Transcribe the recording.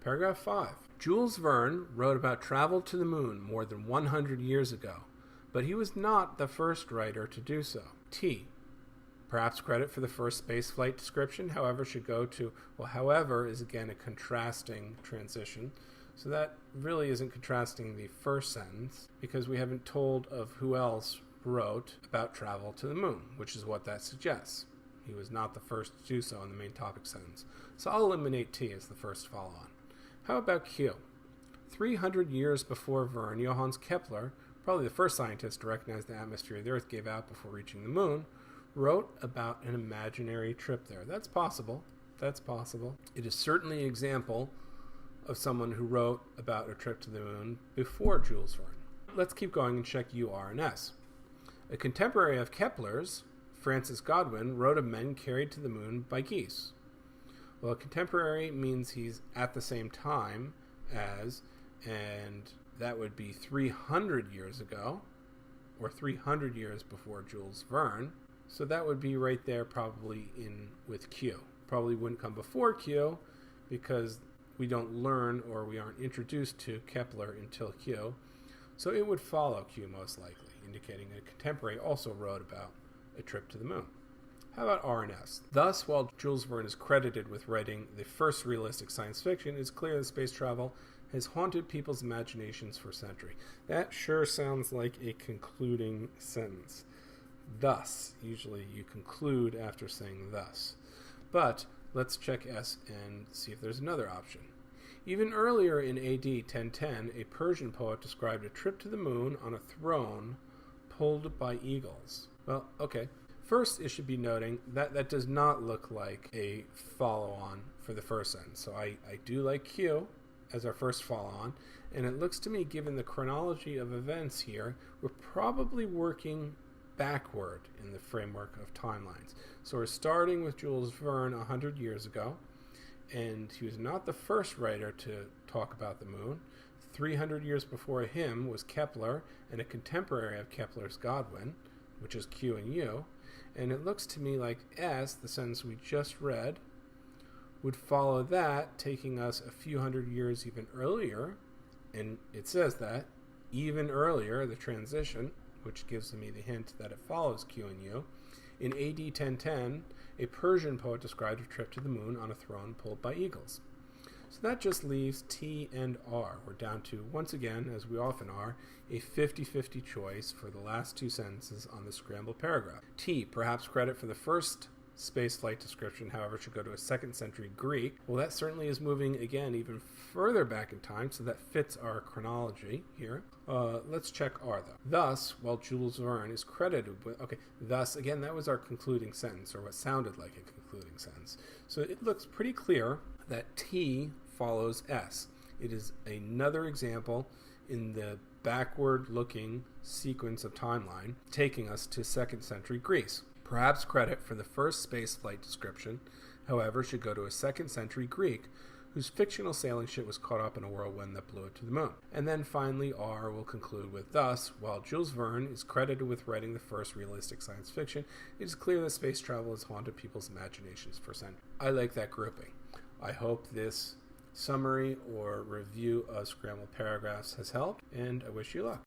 Paragraph 5. Jules Verne wrote about travel to the moon more than 100 years ago, but he was not the first writer to do so. T. Perhaps credit for the first spaceflight description, however, should go to, well, however is again a contrasting transition. So that really isn't contrasting the first sentence because we haven't told of who else wrote about travel to the moon, which is what that suggests. He was not the first to do so in the main topic sentence. So I'll eliminate T as the first follow-on. How about Q? 300 years before Verne, Johannes Kepler, probably the first scientist to recognize the atmosphere the Earth gave out before reaching the moon, wrote about an imaginary trip there. That's possible. That's possible. It is certainly an example of someone who wrote about a trip to the moon before Jules Verne. Let's keep going and check U, R, and S. A contemporary of Kepler's, Francis Godwin, wrote of men carried to the moon by geese. Well, a contemporary means he's at the same time as, and that would be 300 years ago, or 300 years before Jules Verne. So that would be right there probably in with Q. Probably wouldn't come before Q because we don't learn or we aren't introduced to Kepler until Q. So it would follow Q most likely, indicating a contemporary also wrote about a trip to the moon. How about R and S? Thus, while Jules Verne is credited with writing the first realistic science fiction, it's clear that space travel has haunted people's imaginations for a century. That sure sounds like a concluding sentence. Thus, usually you conclude after saying thus. But let's check S and see if there's another option. Even earlier in AD 1010, a Persian poet described a trip to the moon on a throne pulled by eagles. Well, okay. First, it should be noting that that does not look like a follow-on for the first sentence. So I do like Q as our first follow-on, and it looks to me, given the chronology of events here, we're probably working backward in the framework of timelines. So we're starting with Jules Verne 100 years ago, and he was not the first writer to talk about the moon. 300 years before him was Kepler, and a contemporary of Kepler's Godwin, which is Q and U. And it looks to me like S, the sentence we just read, would follow that, taking us a few hundred years even earlier. And it says that, even earlier, the transition, which gives me the hint that it follows Q and U. In AD 1010, a Persian poet described a trip to the moon on a throne pulled by eagles. So that just leaves T and R. We're down to, once again, as we often are, a 50-50 choice for the last two sentences on the scrambled paragraph. T, perhaps credit for the first spaceflight description, however, should go to a 2nd century Greek. Well, that certainly is moving, again, even further back in time, so that fits our chronology here. Let's check R, though. Thus, while Jules Verne is credited with... Okay, thus, again, that was our concluding sentence, or what sounded like a concluding sentence. So it looks pretty clear that T follows S. It is another example in the backward-looking sequence of timeline, taking us to 2nd century Greece. Perhaps credit for the first spaceflight description, however, should go to a 2nd century Greek whose fictional sailing ship was caught up in a whirlwind that blew it to the moon. And then finally, R will conclude with, thus, while Jules Verne is credited with writing the first realistic science fiction, it is clear that space travel has haunted people's imaginations for centuries. I like that grouping. I hope this summary or review of scrambled paragraphs has helped, and I wish you luck.